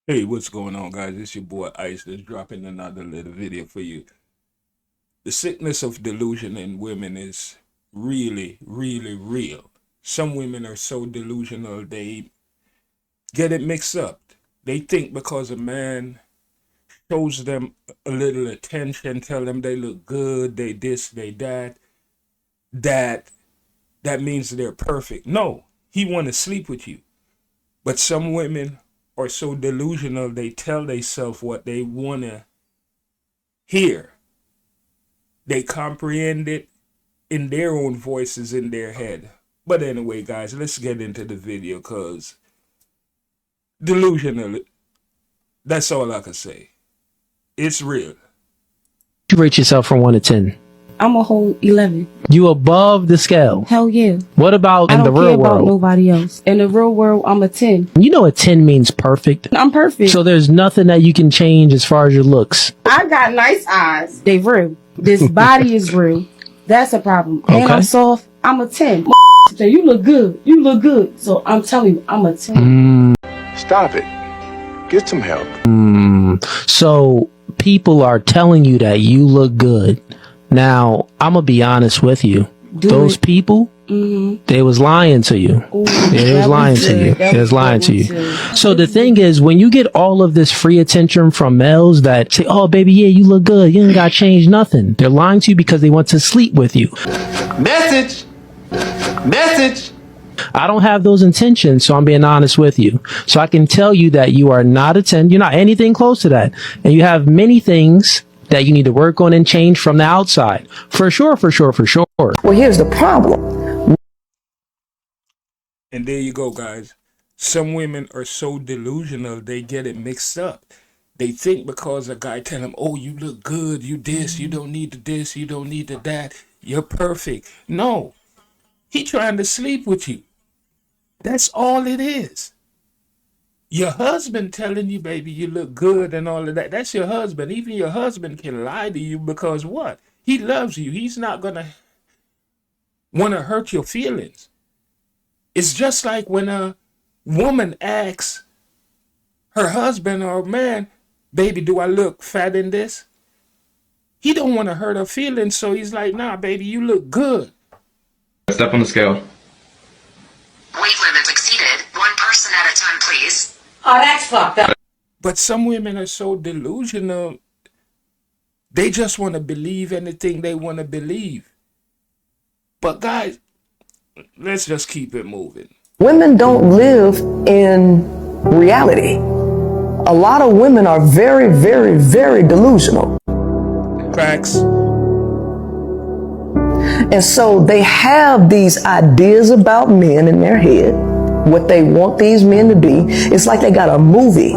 Hey, what's going on, guys? It's your boy Ice that's dropping another little video for you. The sickness of delusion in women is really, really real. Some women are so delusional they get it mixed up. They think because a man shows them a little attention, tell them they look good, they this, they that that means they're perfect. No, he want to sleep with you. But some women are so delusional they tell themselves what they want to hear. They comprehend it in their own voices in their head. But anyway, guys, let's get into the video because delusional, that's all I can say. It's real. You rate yourself from 1 to 10? I'm a whole 11. You above the scale? Hell yeah. What about in the real I don't care about world? nobody else. In the real world, I'm a 10. You know a 10 means perfect. I'm perfect. So there's nothing that you can change as far as your looks. I got nice eyes. They real. This body is real. That's a problem. And Okay. I'm soft. I'm a 10. Say, you look good. You look good. So I'm telling you, I'm a 10. Stop it. Get some help. So people are telling you that you look good. Now, I'm going to be honest with you. Those people, they was lying to you. They was lying to you. They was lying to you. So the thing is, when you get all of this free attention from males that say, oh, baby, yeah, you look good. You ain't got to change nothing. They're lying to you because they want to sleep with you. Message. I don't have those intentions, so I'm being honest with you. So I can tell you that you are not a 10. You're not anything close to that. And you have many things that you need to work on and change from the outside. For sure, for sure, for sure. Well, here's the problem. And there you go, guys. Some women are so delusional, they get it mixed up. They think because a guy tell them, oh, you look good, you this, you don't need the this, you don't need the that, you're perfect. No, he trying to sleep with you. That's all it is. Your husband telling you, baby, you look good and all of that. That's your husband. Even your husband can lie to you because what? He loves you. He's not going to want to hurt your feelings. It's just like when a woman asks her husband or man, baby, do I look fat in this? He don't want to hurt her feelings, so he's like, nah, baby, you look good. Step on the scale. Weight limit exceeded. One person at a time, please. Oh, that's fucked up. But some women are so delusional, they just want to believe anything they want to believe. But guys, let's just keep it moving. Women don't live in reality. A lot of women are very, very, very delusional. Facts. And so they have these ideas about men in their head, what they want these men to be. It's like they got a movie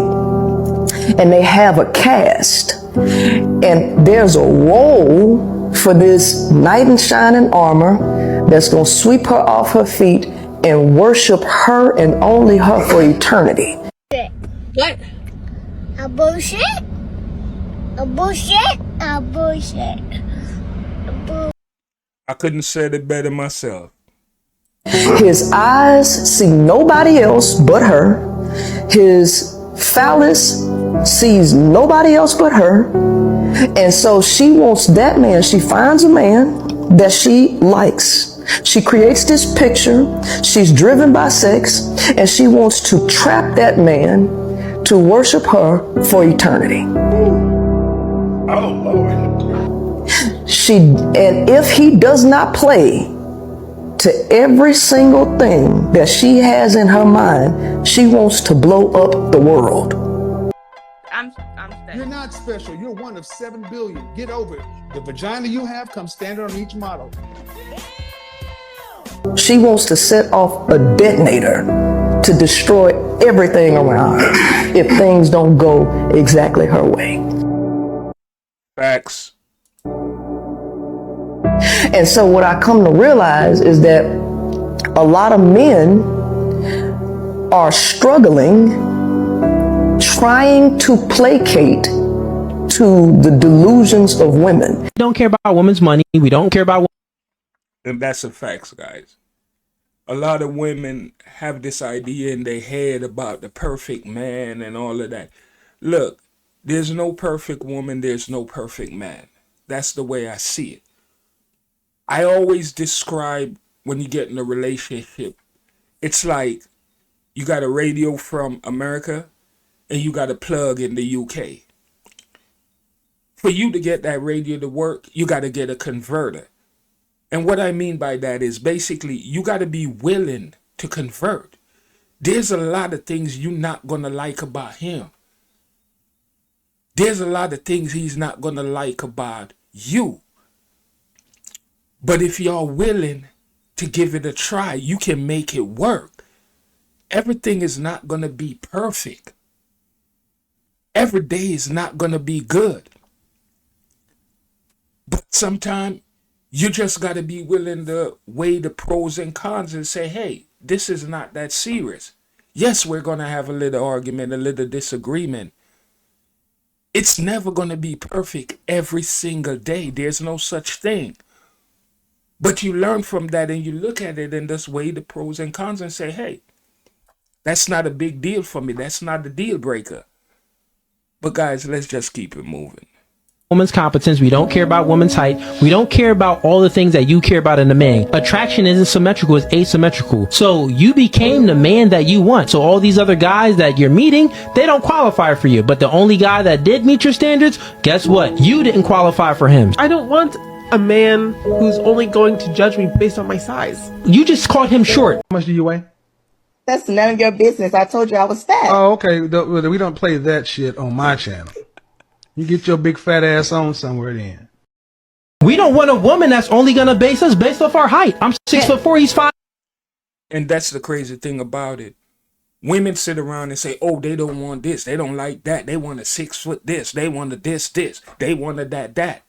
and they have a cast, and there's a role for this knight in shining armor that's going to sweep her off her feet and worship her and only her for eternity. What? A bullshit? A bullshit? A bullshit. I couldn't say it better myself. His eyes see nobody else but her. His phallus sees nobody else but her. And so she wants that man. She finds a man that she likes. She creates this picture. She's driven by sex, and she wants to trap that man to worship her for eternity. Oh, Lord. And if he does not play to every single thing that she has in her mind, she wants to blow up the world. I'm You're not special. You're one of 7 billion. Get over it. The vagina you have comes standard on each model. She wants to set off a detonator to destroy everything around her if things don't go exactly her way. Facts. And so what I come to realize is that a lot of men are struggling, trying to placate to the delusions of women. We don't care about women's money. We don't care about. And that's a facts, guys. a lot of women have this idea in their head about the perfect man and all of that. Look, there's no perfect woman, there's no perfect man. That's the way I see it. I always describe when you get in a relationship, it's like you got a radio from America and you got a plug in the UK. For you to get that radio to work, you got to get a converter. And what I mean by that is basically you got to be willing to convert. There's a lot of things you're not going to like about him. There's a lot of things he's not going to like about you. But if y'all willing to give it a try, you can make it work. Everything is not going to be perfect. Every day is not going to be good. But sometimes you just got to be willing to weigh the pros and cons and say, hey, this is not that serious. Yes, we're going to have a little argument, a little disagreement. It's never going to be perfect every single day. There's no such thing. But you learn from that and you look at it and just weigh the pros and cons and say, hey, that's not a big deal for me. That's not a deal breaker. But guys, let's just keep it moving. Woman's competence. We don't care about woman's height. We don't care about all the things that you care about in a man. Attraction isn't symmetrical, it's asymmetrical. So you became the man that you want. So all these other guys that you're meeting, they don't qualify for you. But the only guy that did meet your standards, guess what? You didn't qualify for him. I don't want a man who's only going to judge me based on my size. You just called him short. How much do you weigh? That's none of your business. I told you I was fat. Oh, okay. We don't play that shit on my channel. You get your big fat ass on somewhere then. We don't want a woman that's only gonna base us based off our height. I'm 6'4", he's 5. And that's the crazy thing about it. Women sit around and say, oh, they don't want this. They don't like that. They want a 6 foot this. They want a this. They want a that.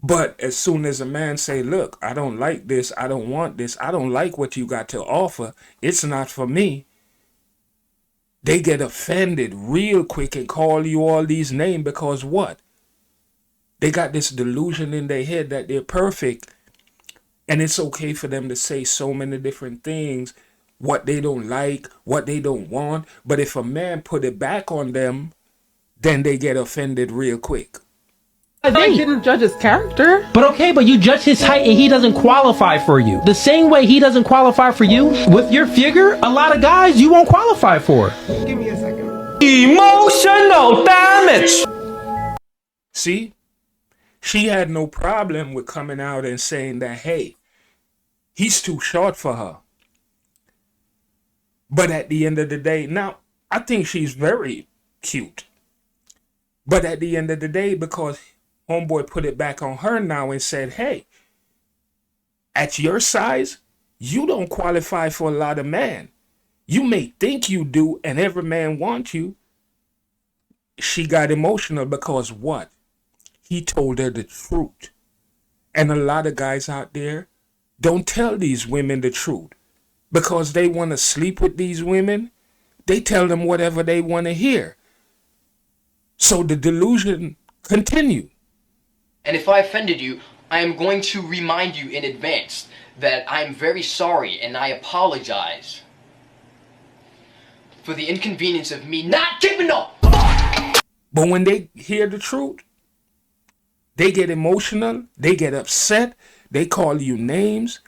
But as soon as a man say, look, I don't like this. I don't want this. I don't like what you got to offer. It's not for me. They get offended real quick and call you all these names because what? They got this delusion in their head that they're perfect. And it's okay for them to say so many different things, what they don't like, what they don't want. But if a man put it back on them, then they get offended real quick. I didn't judge his character. But okay, but you judge his height and he doesn't qualify for you. The same way he doesn't qualify for you, with your figure, a lot of guys you won't qualify for. Give me a second. Emotional damage. See? She had no problem with coming out and saying that, hey, he's too short for her. But at the end of the day, now, I think she's very cute. But at the end of the day, because homeboy put it back on her now and said, hey, at your size, you don't qualify for a lot of men. You may think you do, and every man wants you. She got emotional because what? He told her the truth. And a lot of guys out there don't tell these women the truth. Because they want to sleep with these women, they tell them whatever they want to hear. So the delusion continue. And if I offended you, I am going to remind you in advance that I am very sorry and I apologize for the inconvenience of me not giving up. But when they hear the truth, they get emotional, they get upset, they call you names.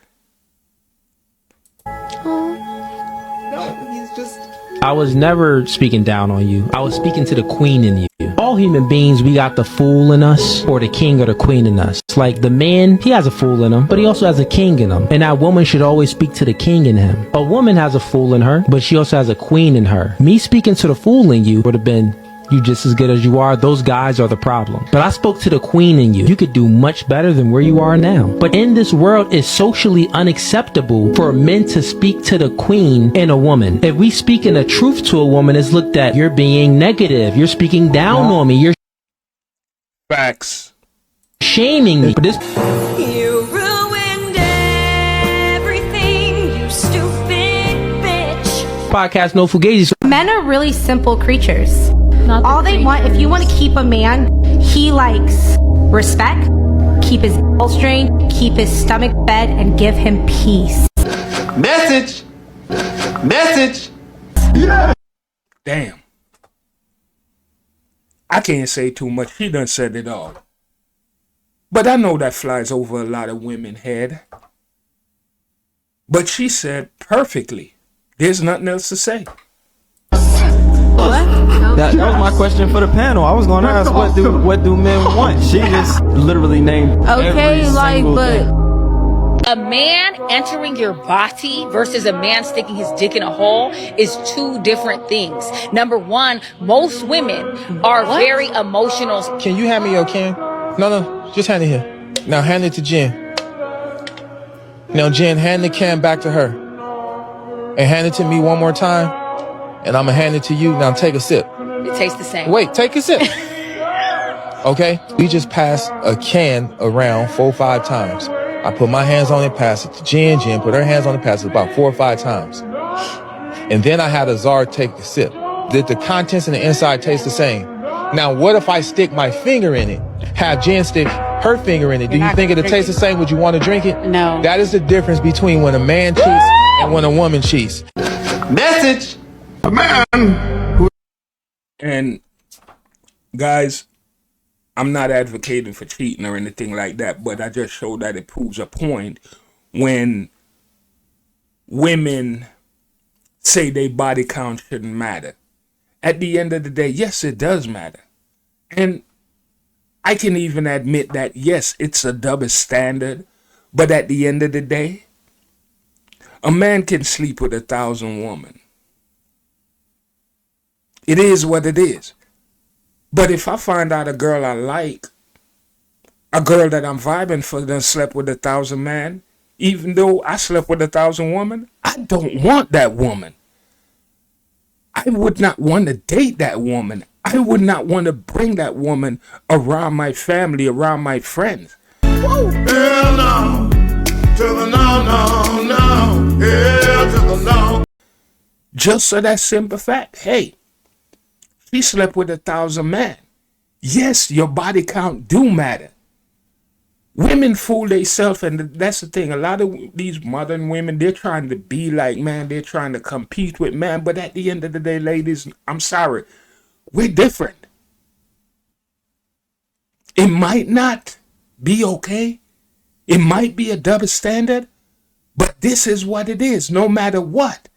No, he's just... I was never speaking down on you. I was speaking to the queen in you. All human beings, we got the fool in us or the king or the queen in us. It's like the man, he has a fool in him, but he also has a king in him. And that woman should always speak to the king in him. A woman has a fool in her, but she also has a queen in her. Me speaking to the fool in you would have been, you just as good as you are. Those guys are the problem. But I spoke to the queen in you. You could do much better than where you are now. But in this world, it's socially unacceptable for men to speak to the queen in a woman. If we speak in the truth to a woman, it's looked at, you're being negative. You're speaking down on me. You're facts. Shaming me. But this You ruined everything, you stupid bitch. podcast, no fugazi. Men are really simple creatures. All they want, if you want to keep a man, he likes respect, keep his balls strained, keep his stomach fed, and give him peace. Message. Message. Damn. I can't say too much. She done said it all. But I know that flies over a lot of women's head. But she said perfectly. There's nothing else to say. That was my question for the panel. I was going to ask what do men want? She just literally named every single thing. A man entering your body versus a man sticking his dick in a hole is two different things. Number one, most women are very emotional. Can you hand me your can? No, just hand it here. Now hand it to Jen. Now Jen, hand the can back to her. And hand it to me one more time. And I'm gonna hand it to you. Now take a sip. It tastes the same. Wait, take a sip. Okay? We just passed a can around 4 or 5 times. I put my hands on it, pass it to Jen. Jen put her hands on it, pass it about 4 or 5 times. And then I had Azar take the sip. Did the contents and the inside taste the same? Now, what if I stick my finger in it? Have Jen stick her finger in it? Do you think it'll taste the same? Would you want to drink it? No. That is the difference between when a man cheats and when a woman cheats. Message. A man who... And guys, I'm not advocating for cheating or anything like that, but I just show that it proves a point when women say their body count shouldn't matter. At the end of the day, yes, it does matter. And I can even admit that, yes, it's a double standard, but at the end of the day, a man can sleep with 1,000 women. It is what it is. But if I find out a girl I like, a girl that I'm vibing for, done slept with 1,000 men, even though I slept with 1,000 women, I don't want that woman. I would not want to date that woman. I would not want to bring that woman around my family, around my friends. Hell no. To the no, no, no. Hell to the no. Just for that simple fact, hey, she slept with 1,000 men. Yes, your body count do matter. Women fool themselves, and that's the thing. A lot of these modern women, they're trying to be like man. They're trying to compete with man. But at the end of the day, ladies, I'm sorry. We're different. It might not be okay. It might be a double standard. But this is what it is, no matter what.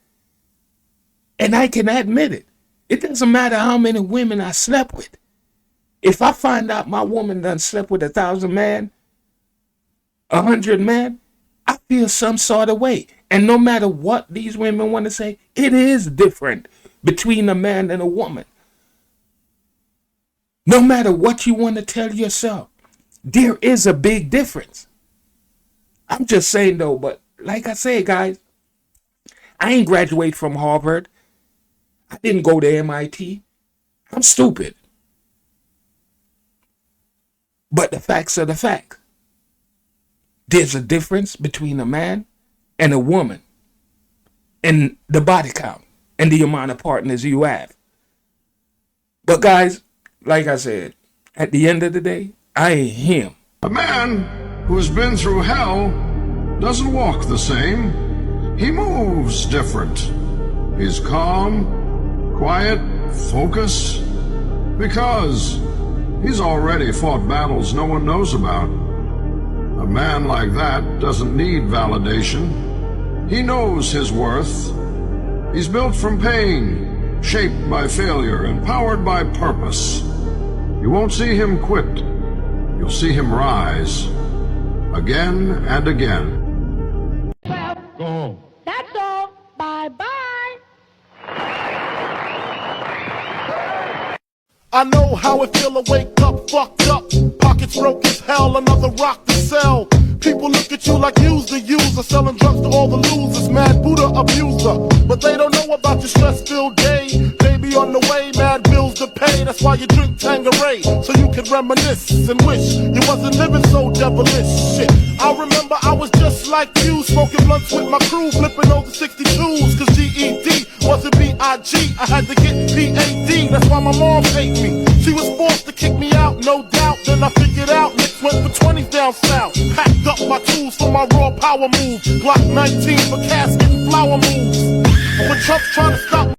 And I can admit it. It doesn't matter how many women I slept with. If I find out my woman done slept with 1,000 men, 100 men, I feel some sort of way. And no matter what these women want to say, it is different between a man and a woman. No matter what you want to tell yourself, there is a big difference. I'm just saying though, but like I say, guys, I ain't graduate from Harvard. I didn't go to MIT. I'm stupid. But the facts are the facts. There's a difference between a man and a woman and the body count and the amount of partners you have. But guys, like I said, at the end of the day, I ain't him. A man who's been through hell doesn't walk the same. He moves different. He's calm, quiet, focused, because he's already fought battles no one knows about. A man like that doesn't need validation. He knows his worth. He's built from pain, shaped by failure, empowered by purpose. You won't see him quit. You'll see him rise again and again. Go home. That's all. Bye-bye. I know how it feel to wake up fucked up. Pockets broke as hell, another rock to sell. People look at you like you's the user, selling drugs to all the losers, mad Buddha abuser. But they don't know about your stress-filled day. Baby on the way, mad bills to pay. That's why you drink Tanqueray, so you can reminisce and wish you wasn't living so devilish. Shit, I remember I was just like you, smoking blunts with my crew, flipping over 62s, cause GED wasn't B.I.G. I had to get P.A.D. That's why my mom hates me. She was forced to kick me out, no doubt. Then I figured out, Nicks went for 20s down south. Packed up my tools for my raw power move. Glock 19 for casket and flower moves. When Trump's trying to stop